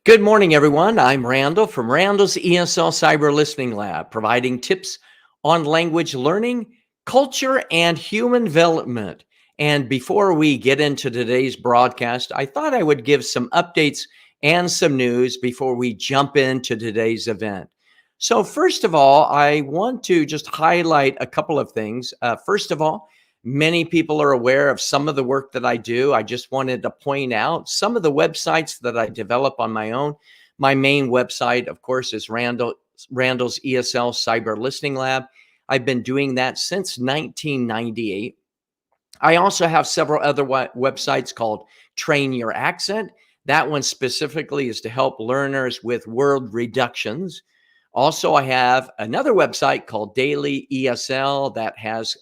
Good morning, everyone. I'm Randall from Randall's ESL Cyber Listening Lab, providing tips on language learning, culture, and human development. And before we get into today's broadcast, I thought I would give some updates and some news before we jump into today's event. So, first of all, I want to just highlight a couple of things. First of all, many people are aware of some of the work that I do. I just wanted to point out some of the websites that I develop on my own. My main website, of course, is Randall's ESL Cyber Listening Lab. I've been doing that since 1998. I also have several other websites called Train Your Accent. That one specifically is to help learners with word reductions. Also, I have another website called Daily ESL that has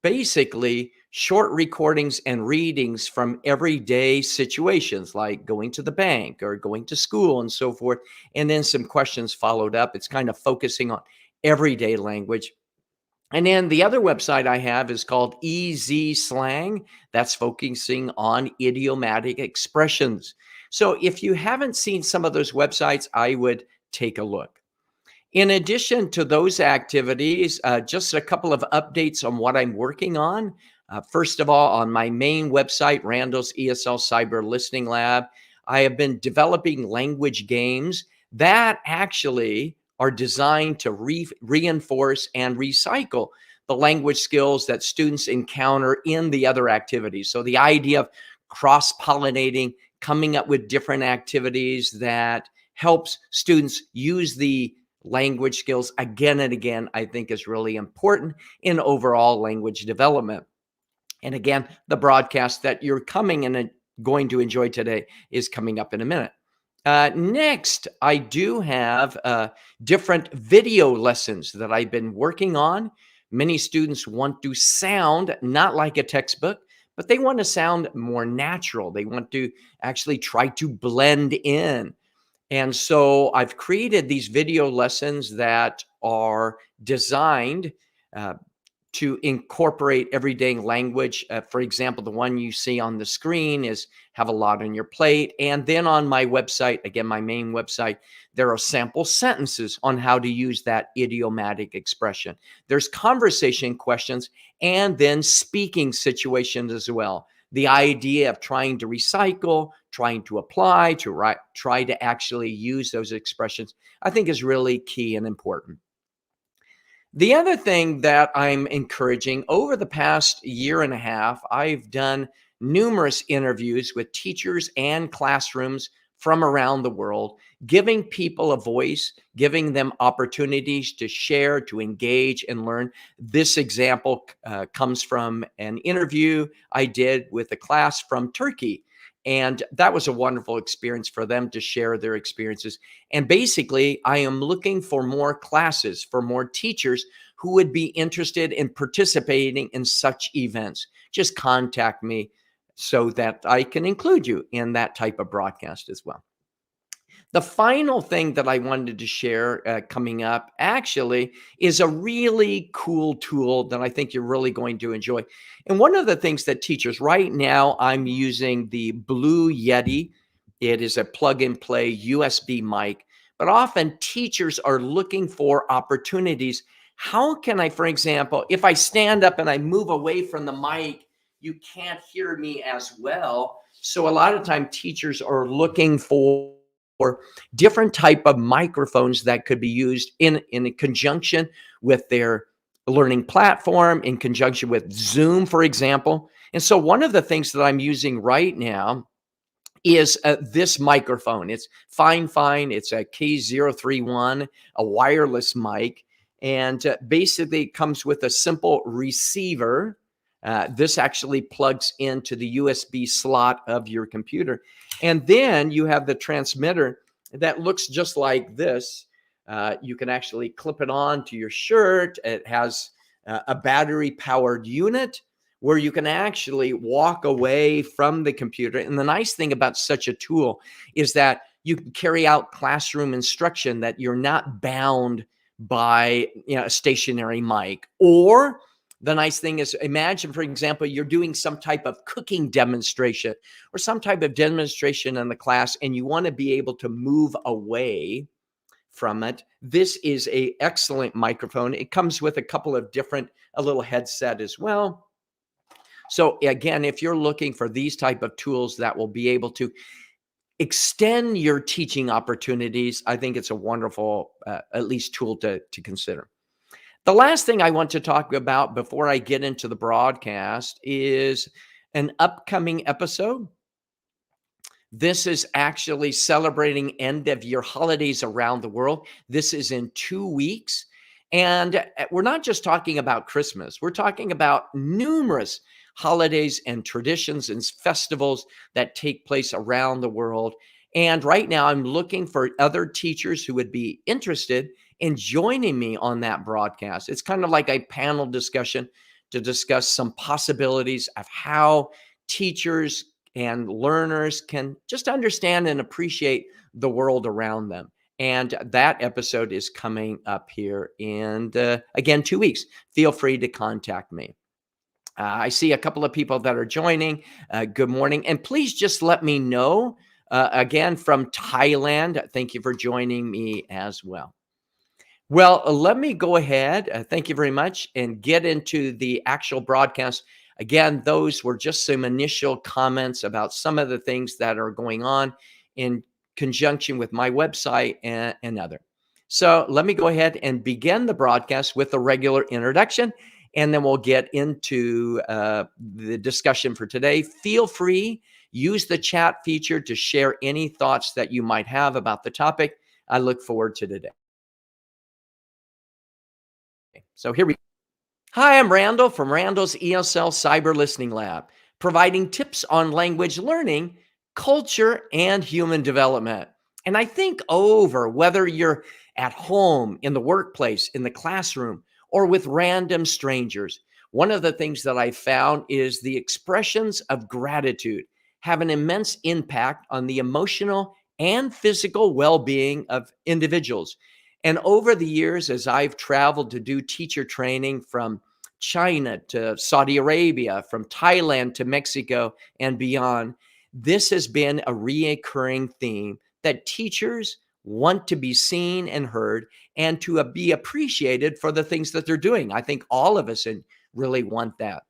basically short recordings and readings from everyday situations like going to the bank or going to school and so forth. And then some questions followed up. It's kind of focusing on everyday language. And then the other website I have is called Easy Slang. That's focusing on idiomatic expressions. So if you haven't seen some of those websites, I would take a look. In addition to those activities, just a couple of updates on what I'm working on. First of all, on my main website, Randall's ESL Cyber Listening Lab, I have been developing language games that actually are designed to reinforce and recycle the language skills that students encounter in the other activities. So the idea of cross-pollinating, coming up with different activities that helps students use the language skills again and again, I think is really important in overall language development. And again, the broadcast that you're coming and going to enjoy today is coming up in a minute. Next, I do have different video lessons that I've been working on. Many students want to sound not like a textbook, but they want to sound more natural. They want to actually try to blend in. And so I've created these video lessons that are designed to incorporate everyday language. For example, the one you see on the screen is have a lot on your plate. And then on my website, again, my main website, there are sample sentences on how to use that idiomatic expression. There's conversation questions and then speaking situations as well. The idea of trying to recycle, trying to apply, to try to actually use those expressions, I think is really key and important. The other thing that I'm encouraging over the past year and a half, I've done numerous interviews with teachers and classrooms from around the world, giving people a voice, giving them opportunities to share, to engage, and learn. This example comes from an interview I did with a class from Turkey. And that was a wonderful experience for them to share their experiences. And basically, I am looking for more classes, for more teachers who would be interested in participating in such events. Just contact me so that I can include you in that type of broadcast as well. The final thing that I wanted to share coming up actually is a really cool tool that I think you're really going to enjoy. And one of the things that teachers, right now, I'm using the Blue Yeti. It is a plug and play USB mic, but often teachers are looking for opportunities. How can I, for example, if I stand up and I move away from the mic, you can't hear me as well. So a lot of time teachers are looking for different type of microphones that could be used in conjunction with their learning platform, in conjunction with Zoom, for example. And so one of the things that I'm using right now is this microphone. It's fine. It's a K031, a wireless mic, and basically it comes with a simple receiver. This actually plugs into the USB slot of your computer. And then you have the transmitter that looks just like this. You can actually clip it on to your shirt. It has a battery powered unit where you can actually walk away from the computer. And the nice thing about such a tool is that you can carry out classroom instruction, that you're not bound by a stationary mic. Or The nice thing is, imagine, for example, you're doing some type of cooking demonstration or some type of demonstration in the class, and you want to be able to move away from it. This is a excellent microphone. It comes with a couple of different, a little headset as well. So again, if you're looking for these type of tools that will be able to extend your teaching opportunities, I think it's a wonderful, at least tool to consider. The last thing I want to talk about before I get into the broadcast is an upcoming episode. This is actually celebrating end of year holidays around the world. This is in 2 weeks. And we're not just talking about Christmas, we're talking about numerous holidays and traditions and festivals that take place around the world. And right now, I'm looking for other teachers who would be interested in joining me on that broadcast. It's kind of like a panel discussion to discuss some possibilities of how teachers and learners can just understand and appreciate the world around them. And that episode is coming up here in, again, 2 weeks. Feel free to contact me. I see a couple of people that are joining. Good morning. And please just let me know, again, from Thailand. Thank you for joining me as well. Well, let me go ahead. Thank you very much, and get into the actual broadcast. Again, those were just some initial comments about some of the things that are going on in conjunction with my website and other. So let me go ahead and begin the broadcast with a regular introduction, and then we'll get into the discussion for today. Feel free, use the chat feature to share any thoughts that you might have about the topic. I look forward to today. So here we go. Hi, I'm Randall from Randall's ESL Cyber Listening Lab, providing tips on language learning, culture, and human development. And I think over whether you're at home, in the workplace, in the classroom, or with random strangers, one of the things that I found is the expressions of gratitude have an immense impact on the emotional and physical well-being of individuals. And over the years, as I've traveled to do teacher training from China to Saudi Arabia, from Thailand to Mexico and beyond, this has been a reoccurring theme that teachers want to be seen and heard and to be appreciated for the things that they're doing. I think all of us really want that.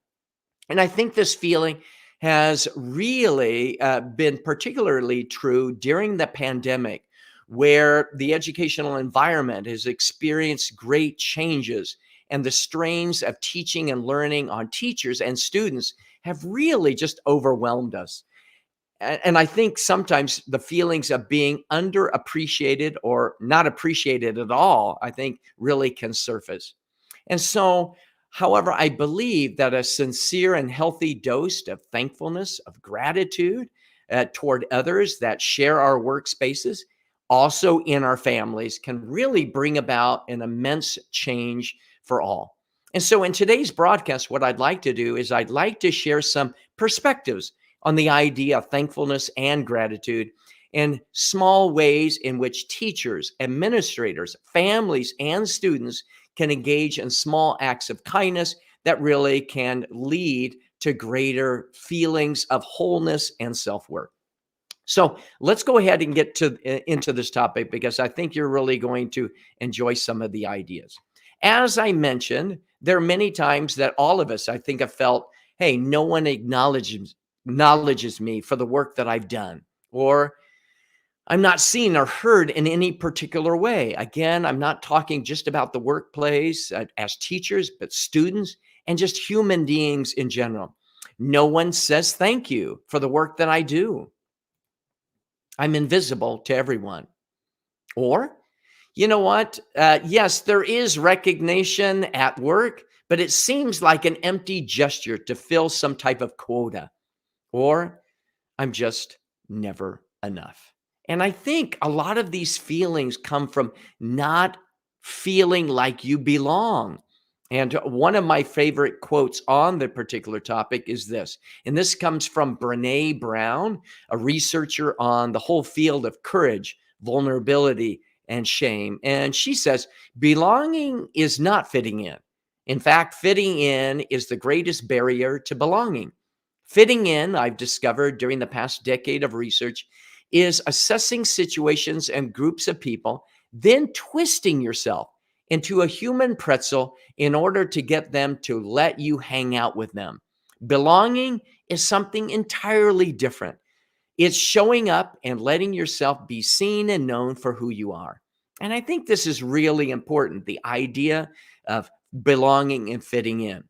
And I think this feeling has really been particularly true during the pandemic, where the educational environment has experienced great changes, and the strains of teaching and learning on teachers and students have really just overwhelmed us. And I think sometimes the feelings of being underappreciated or not appreciated at all, I think really can surface. And so, however, I believe that a sincere and healthy dose of thankfulness, of gratitude toward others that share our workspaces, also in our families, can really bring about an immense change for all. And so, in today's broadcast, what I'd like to do is I'd like to share some perspectives on the idea of thankfulness and gratitude, and small ways in which teachers, administrators, families, and students can engage in small acts of kindness that really can lead to greater feelings of wholeness and self-worth. So let's go ahead and get into this topic, because I think you're really going to enjoy some of the ideas. As I mentioned, there are many times that all of us, I think, have felt, hey, no one acknowledges me for the work that I've done, or I'm not seen or heard in any particular way. Again, I'm not talking just about the workplace as teachers, but students and just human beings in general. No one says thank you for the work that I do. I'm invisible to everyone. Or, you know what? Yes, there is recognition at work, but it seems like an empty gesture to fill some type of quota. Or, I'm just never enough. And I think a lot of these feelings come from not feeling like you belong. And one of my favorite quotes on the particular topic is this, and this comes from Brené Brown, a researcher on the whole field of courage, vulnerability, and shame. And she says, belonging is not fitting in. In fact, fitting in is the greatest barrier to belonging. Fitting in, I've discovered during the past decade of research, is assessing situations and groups of people, then twisting yourself into a human pretzel in order to get them to let you hang out with them. Belonging is something entirely different. It's showing up and letting yourself be seen and known for who you are. And I think this is really important, the idea of belonging and fitting in.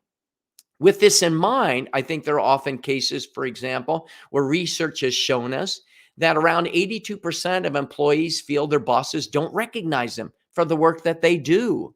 With this in mind, I think there are often cases, for example, where research has shown us that around 82% of employees feel their bosses don't recognize them for the work that they do.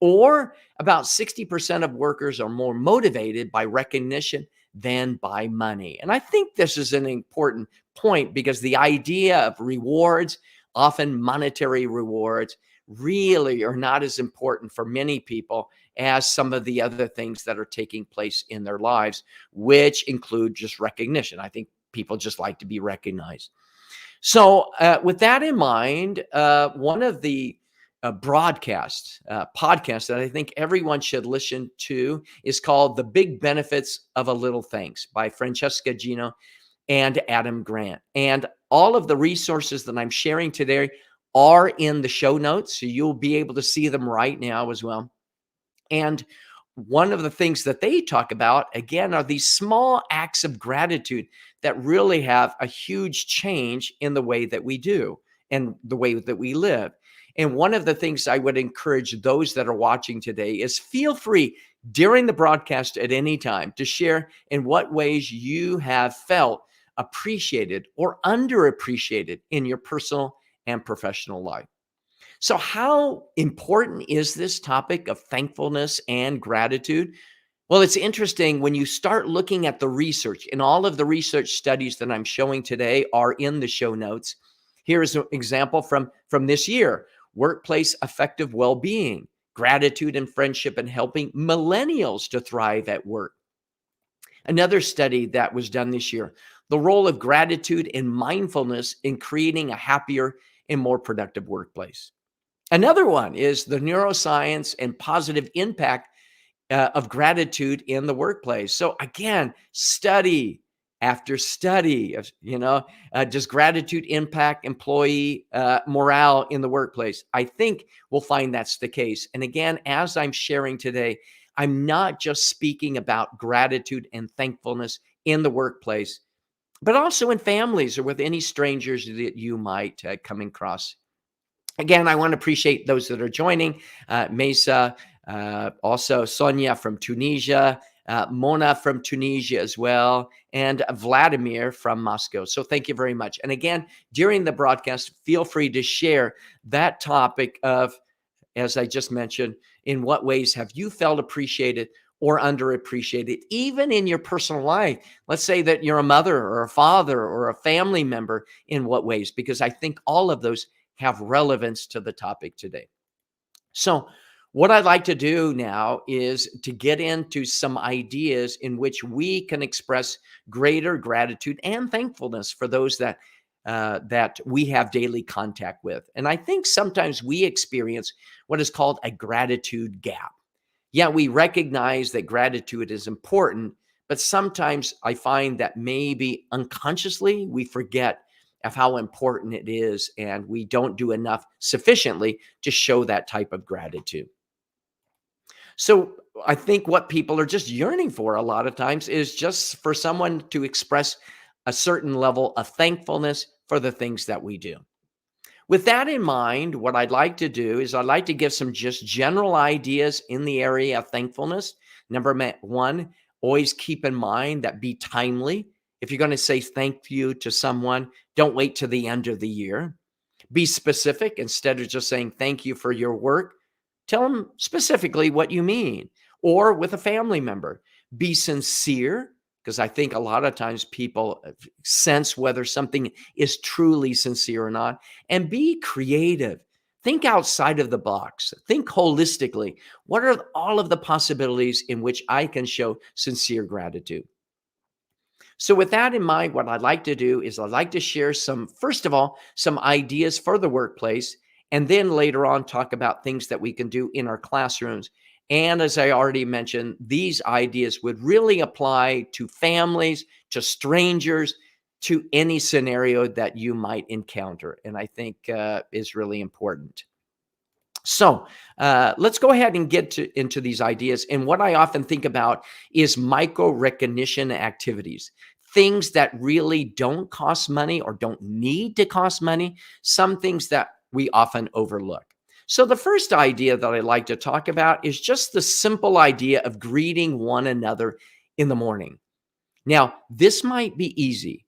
Or about 60% of workers are more motivated by recognition than by money. And I think this is an important point because the idea of rewards, often monetary rewards, really are not as important for many people as some of the other things that are taking place in their lives, which include just recognition. I think people just like to be recognized. So, with that in mind, one of the podcasts that I think everyone should listen to is called The Big Benefits of a Little Things by Francesca Gino and Adam Grant. And all of the resources that I'm sharing today are in the show notes. So you'll be able to see them right now as well. And one of the things that they talk about, again, are these small acts of gratitude that really have a huge change in the way that we do and the way that we live. And one of the things I would encourage those that are watching today is feel free during the broadcast at any time to share in what ways you have felt appreciated or underappreciated in your personal and professional life. So, how important is this topic of thankfulness and gratitude? Well, it's interesting when you start looking at the research, and all of the research studies that I'm showing today are in the show notes. Here's an example from this year: workplace effective well being, gratitude and friendship, and helping millennials to thrive at work. Another study that was done this year: the role of gratitude and mindfulness in creating a happier and more productive workplace. Another one is the neuroscience and positive impact of gratitude in the workplace. So again, study after study of, does gratitude impact employee morale in the workplace? I think we'll find that's the case. And again, as I'm sharing today, I'm not just speaking about gratitude and thankfulness in the workplace, but also in families or with any strangers that you might come across. Again, I want to appreciate those that are joining. Mesa, also Sonia from Tunisia, Mona from Tunisia as well, and Vladimir from Moscow. So thank you very much. And again, during the broadcast, feel free to share that topic of, as I just mentioned, in what ways have you felt appreciated or underappreciated, even in your personal life? Let's say that you're a mother or a father or a family member. In what ways? Because I think all of those have relevance to the topic today. So, what I'd like to do now is to get into some ideas in which we can express greater gratitude and thankfulness for those that we have daily contact with. And I think sometimes we experience what is called a gratitude gap. Yeah, we recognize that gratitude is important, but sometimes I find that maybe unconsciously we forget of how important it is, and we don't do enough sufficiently to show that type of gratitude. So I think what people are just yearning for a lot of times is just for someone to express a certain level of thankfulness for the things that we do. With that in mind, what I'd like to do is I'd like to give some just general ideas in the area of thankfulness. Number one, always keep in mind that be timely. If you're going to say thank you to someone, don't wait to the end of the year. Be specific. Instead of just saying thank you for your work, tell them specifically what you mean. Or with a family member, be sincere, because I think a lot of times people sense whether something is truly sincere or not. And be creative. Think outside of the box. Think holistically. What are all of the possibilities in which I can show sincere gratitude? So with that in mind, what I'd like to do is I'd like to share first of all, some ideas for the workplace, and then later on talk about things that we can do in our classrooms And as I already mentioned, these ideas would really apply to families, to strangers, to any scenario that you might encounter. And I think is really important. So let's go ahead and into these ideas. And what I often think about is micro recognition activities, things that really don't cost money or don't need to cost money, some things that we often overlook. So the first idea that I like to talk about is just the simple idea of greeting one another in the morning. Now, this might be easy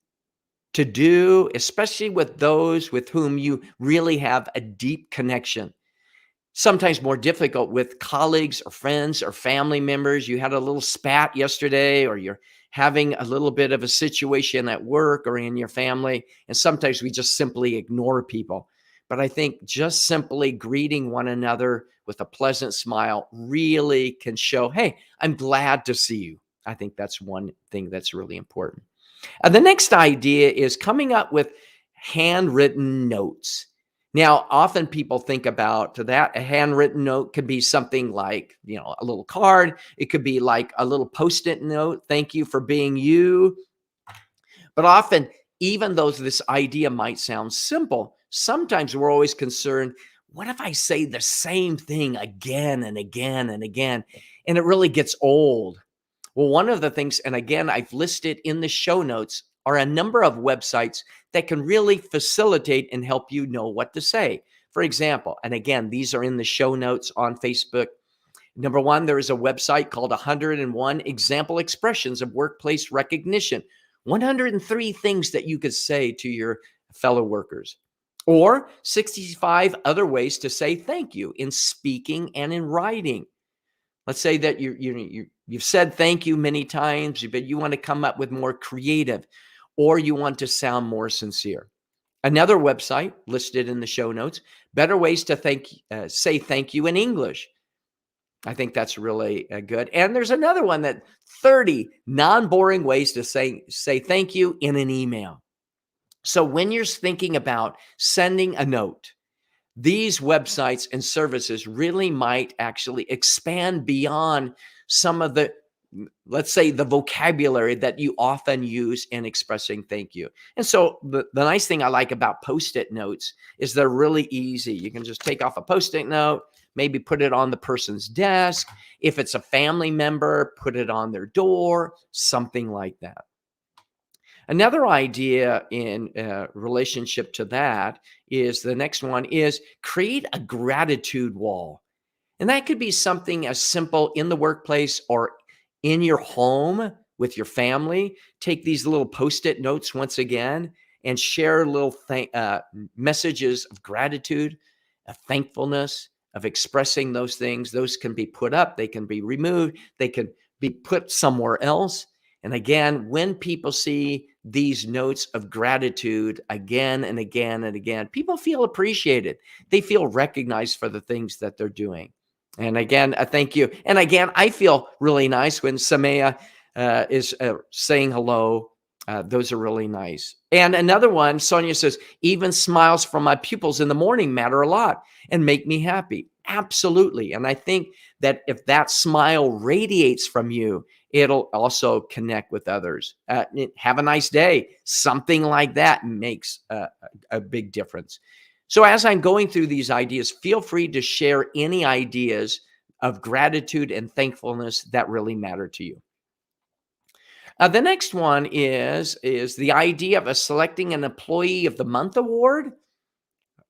to do, especially with those with whom you really have a deep connection. Sometimes more difficult with colleagues or friends or family members. You had a little spat yesterday, or you're having a little bit of a situation at work or in your family. And sometimes we just simply ignore people. But I think just simply greeting one another with a pleasant smile really can show, hey, I'm glad to see you. I think that's one thing that's really important. The next idea is coming up with handwritten notes. Now, often people think about that. A handwritten note could be something like, a little card. It could be like a little post-it note. Thank you for being you. But often, even though this idea might sound simple, sometimes we're always concerned, what if I say the same thing again and again and again, and it really gets old? Well, one of the things, and again, I've listed in the show notes, are a number of websites that can really facilitate and help you know what to say. For example, and again, these are in the show notes on Facebook. Number one, there is a website called 101 Example Expressions of Workplace Recognition. 103 things that you could say to your fellow workers. Or 65 other ways to say thank you in speaking and in writing. Let's say that you've said thank you many times, but you want to come up with more creative, or you want to sound more sincere. Another website listed in the show notes, better ways to say thank you in English. I think that's really good. And there's another one, that 30 non-boring ways to say thank you in an email. So when you're thinking about sending a note, these websites and services really might actually expand beyond some of the, let's say, the vocabulary that you often use in expressing thank you. And so the nice thing I like about Post-it notes is they're really easy. You can just take off a Post-it note, maybe put it on the person's desk. If it's a family member, put it on their door, something like that. Another idea in relationship to that is the next one is create a gratitude wall. And that could be something as simple in the workplace or in your home with your family. Take these little Post-it notes once again and share little messages of gratitude, of thankfulness, of expressing those things. Those can be put up, they can be removed, they can be put somewhere else. And again, when people see these notes of gratitude again and again and again, people feel appreciated. They feel recognized for the things that they're doing. And again, thank you. And again, I feel really nice when Samaya is saying hello. Those are really nice. And another one, Sonia says, even smiles from my pupils in the morning matter a lot and make me happy. Absolutely. And I think that if that smile radiates from you, it'll also connect with others. Have a nice day. Something like that makes a big difference. So as I'm going through these ideas, feel free to share any ideas of gratitude and thankfulness that really matter to you. The next one is the idea of selecting an Employee of the Month award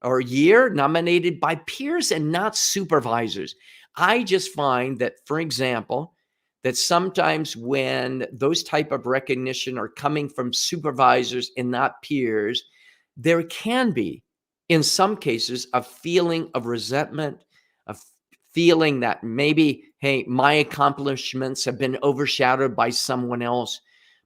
or year nominated by peers and not supervisors. I just find that, for example, that sometimes when those type of recognition are coming from supervisors and not peers, there can be, in some cases, a feeling of resentment, a feeling that maybe, hey, my accomplishments have been overshadowed by someone else.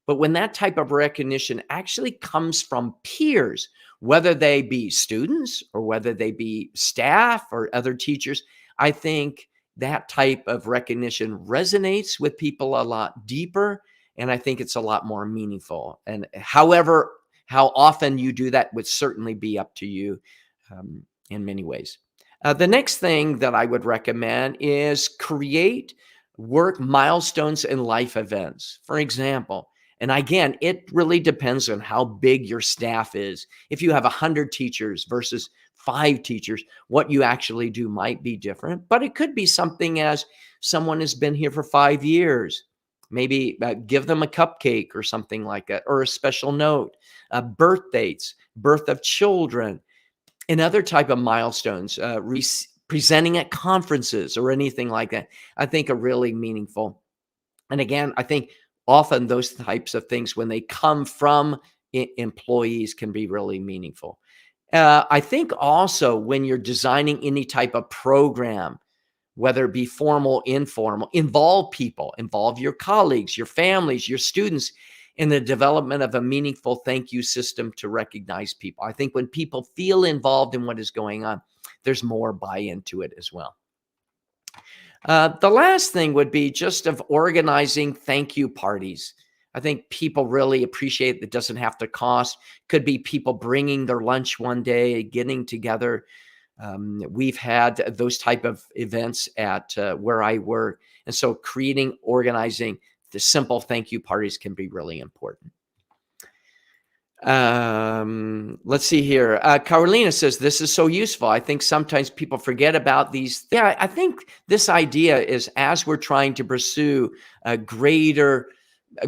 But when that type of recognition actually comes from peers, whether they be students or whether they be staff or other teachers, I think that type of recognition resonates with people a lot deeper. And I think it's a lot more meaningful. And however, how often you do that would certainly be up to you in many ways. The next thing that I would recommend is create work milestones and life events. For example, and again, it really depends on how big your staff is. If you have 100 teachers versus 5 teachers, what you actually do might be different, but it could be something as someone has been here for 5 years. Maybe give them a cupcake or something like that, or a special note, birth dates, birth of children, and other type of milestones, presenting at conferences or anything like that, I think are really meaningful. And again, I think often those types of things, when they come from employees, can be really meaningful. I think also when you're designing any type of program, whether it be formal, informal, involve people, involve your colleagues, your families, your students in the development of a meaningful thank you system to recognize people. I think when people feel involved in what is going on, there's more buy into it as well. The last thing would be just of organizing thank you parties. I think people really appreciate it doesn't have to cost. Could be people bringing their lunch one day, getting together. We've had those type of events at where I work. And so creating, organizing the simple thank you parties can be really important. Let's see here. Carolina says, this is so useful. I think sometimes people forget about these. Yeah, I think this idea is as we're trying to pursue a greater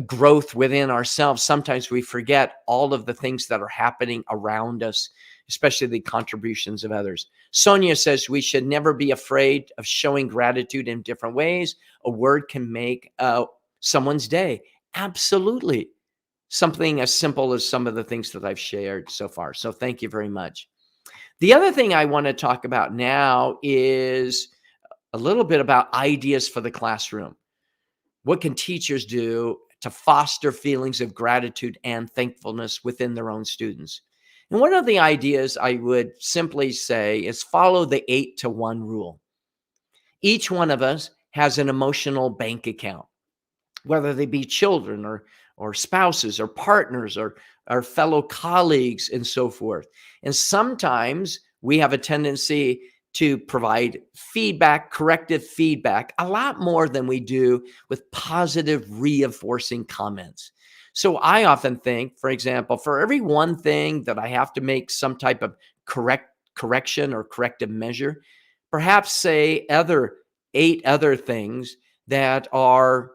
growth within ourselves, sometimes we forget all of the things that are happening around us, especially the contributions of others. Sonia says we should never be afraid of showing gratitude in different ways. A word can make someone's day. Absolutely. Something as simple as some of the things that I've shared so far. So thank you very much. The other thing I want to talk about now is a little bit about ideas for the classroom. What can teachers do to foster feelings of gratitude and thankfulness within their own students? And one of the ideas I would simply say is follow the 8-to-1 rule. Each one of us has an emotional bank account, whether they be children or spouses or partners or our fellow colleagues and so forth. And sometimes we have a tendency to provide feedback, corrective feedback, a lot more than we do with positive reinforcing comments. So I often think, for example, for every one thing that I have to make some type of correction or corrective measure, perhaps say other 8 other things that are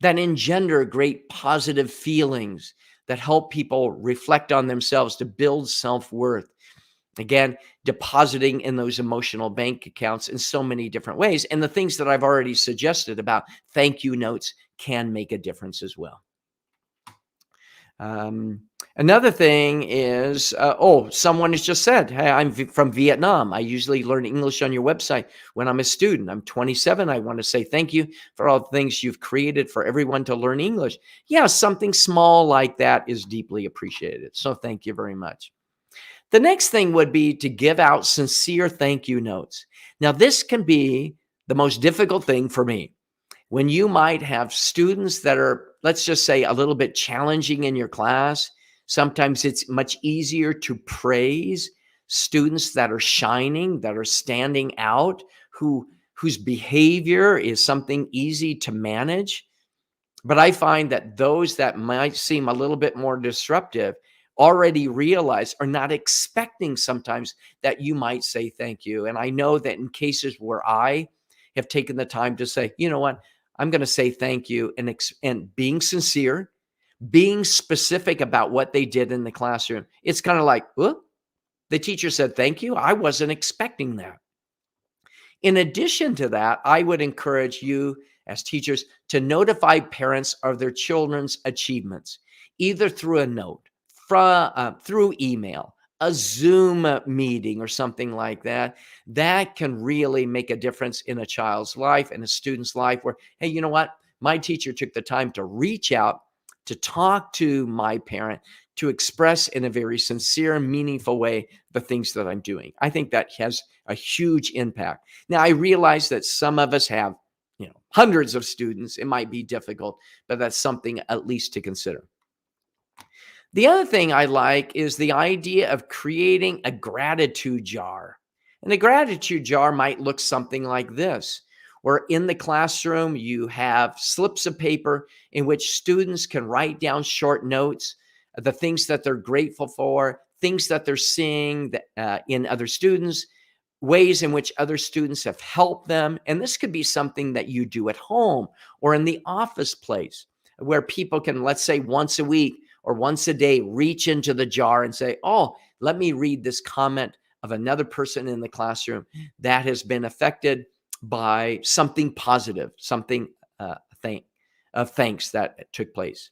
that engender great positive feelings that help people reflect on themselves to build self-worth. Again, depositing in those emotional bank accounts in so many different ways. And the things that I've already suggested about thank you notes can make a difference as well. Another thing is, someone has just said, hey, I'm from Vietnam. I usually learn English on your website when I'm a student. I'm 27. I want to say thank you for all the things you've created for everyone to learn English. Yeah, something small like that is deeply appreciated. So thank you very much. The next thing would be to give out sincere thank you notes. Now, this can be the most difficult thing for me when you might have students that are, let's just say, a little bit challenging in your class. Sometimes it's much easier to praise students that are shining, that are standing out, whose behavior is something easy to manage. But I find that those that might seem a little bit more disruptive already realize, are not expecting sometimes that you might say thank you. And I know that in cases where I have taken the time to say, you know what, I'm going to say thank you, and being sincere, being specific about what they did in the classroom. It's kind of like, well, the teacher said thank you. I wasn't expecting that. In addition to that, I would encourage you as teachers to notify parents of their children's achievements, either through a note, through email, a Zoom meeting, or something like that. That can really make a difference in a child's life and a student's life where, hey, you know what? My teacher took the time to reach out, to talk to my parent, to express in a very sincere and meaningful way the things that I'm doing. I think that has a huge impact. Now, I realize that some of us have, hundreds of students. It might be difficult, but that's something at least to consider. The other thing I like is the idea of creating a gratitude jar. And a gratitude jar might look something like this, where in the classroom you have slips of paper in which students can write down short notes, the things that they're grateful for, things that they're seeing in other students, ways in which other students have helped them. And this could be something that you do at home or in the office place where people can, let's say once a week or once a day, reach into the jar and say, oh, let me read this comment of another person in the classroom that has been affected by something positive, something of thanks that took place.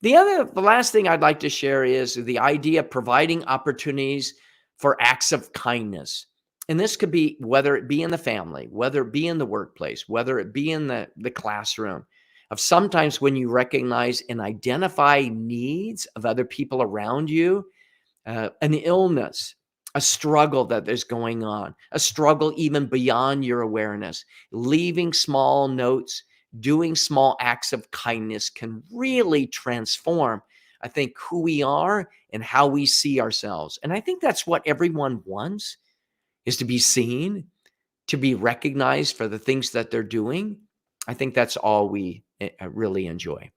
The last thing I'd like to share is the idea of providing opportunities for acts of kindness. And this could be whether it be in the family, whether it be in the workplace, whether it be in the classroom. Of sometimes when you recognize and identify needs of other people around you, an illness, a struggle that is going on, a struggle even beyond your awareness, leaving small notes, doing small acts of kindness can really transform, I think, who we are and how we see ourselves. And I think that's what everyone wants, is to be seen, to be recognized for the things that they're doing. I think that's all we really enjoy.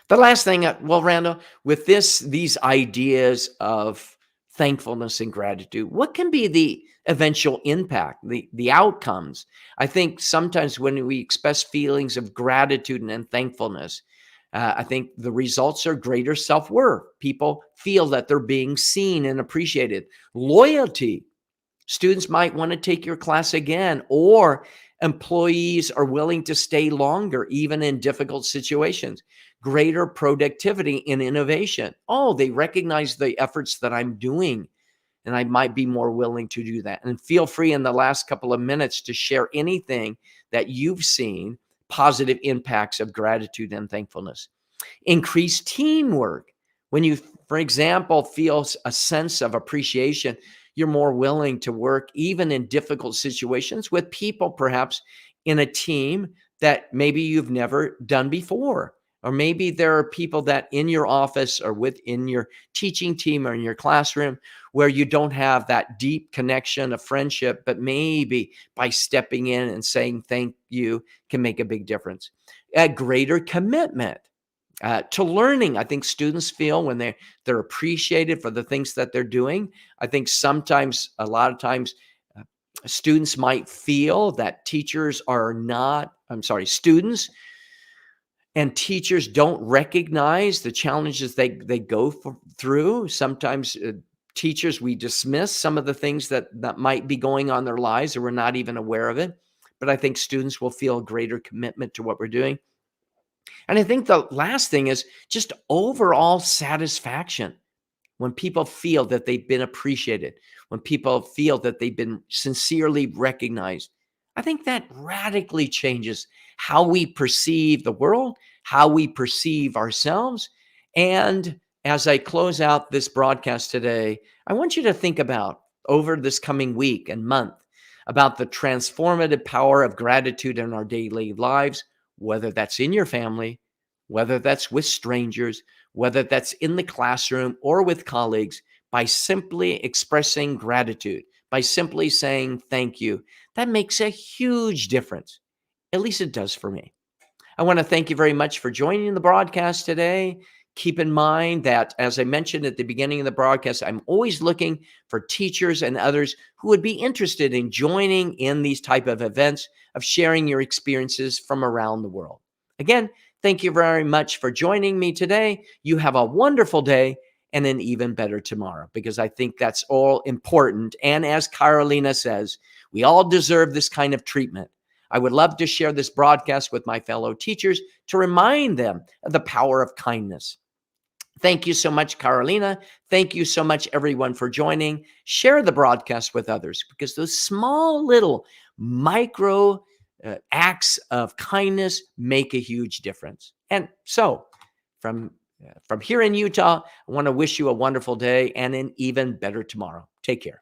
The last thing, well, Randall, with these ideas of thankfulness and gratitude, what can be the eventual impact, the outcomes? I think sometimes when we express feelings of gratitude and thankfulness, I think the results are greater self-worth. People feel that they're being seen and appreciated. Loyalty. Students might want to take your class again, or employees are willing to stay longer, even in difficult situations. Greater productivity and innovation. Oh, they recognize the efforts that I'm doing, and I might be more willing to do that. And feel free in the last couple of minutes to share anything that you've seen positive impacts of gratitude and thankfulness. Increase teamwork. When you, for example, feel a sense of appreciation, you're more willing to work even in difficult situations with people, perhaps in a team that maybe you've never done before. Or maybe there are people that in your office or within your teaching team or in your classroom where you don't have that deep connection of friendship, but maybe by stepping in and saying thank you can make a big difference. A greater commitment to learning. I think students feel when they're appreciated for the things that they're doing. I think sometimes, a lot of times, students might feel that students and teachers don't recognize the challenges they go through. Sometimes teachers, we dismiss some of the things that might be going on in their lives, or we're not even aware of it. But I think students will feel a greater commitment to what we're doing. And I think the last thing is just overall satisfaction. When people feel that they've been appreciated, when people feel that they've been sincerely recognized, I think that radically changes how we perceive the world, how we perceive ourselves. And as I close out this broadcast today, I want you to think about, over this coming week and month, about the transformative power of gratitude in our daily lives, whether that's in your family, whether that's with strangers, whether that's in the classroom or with colleagues, by simply expressing gratitude, by simply saying thank you. That makes a huge difference. At least it does for me. I want to thank you very much for joining the broadcast today. Keep in mind that, as I mentioned at the beginning of the broadcast, I'm always looking for teachers and others who would be interested in joining in these type of events, of sharing your experiences from around the world. Again, thank you very much for joining me today. You have a wonderful day and an even better tomorrow, because I think that's all important. And as Carolina says, we all deserve this kind of treatment. I would love to share this broadcast with my fellow teachers to remind them of the power of kindness. Thank you so much, Carolina. Thank you so much, everyone, for joining. Share the broadcast with others, because those small little micro acts of kindness make a huge difference. And so from here in Utah, I want to wish you a wonderful day and an even better tomorrow. Take care.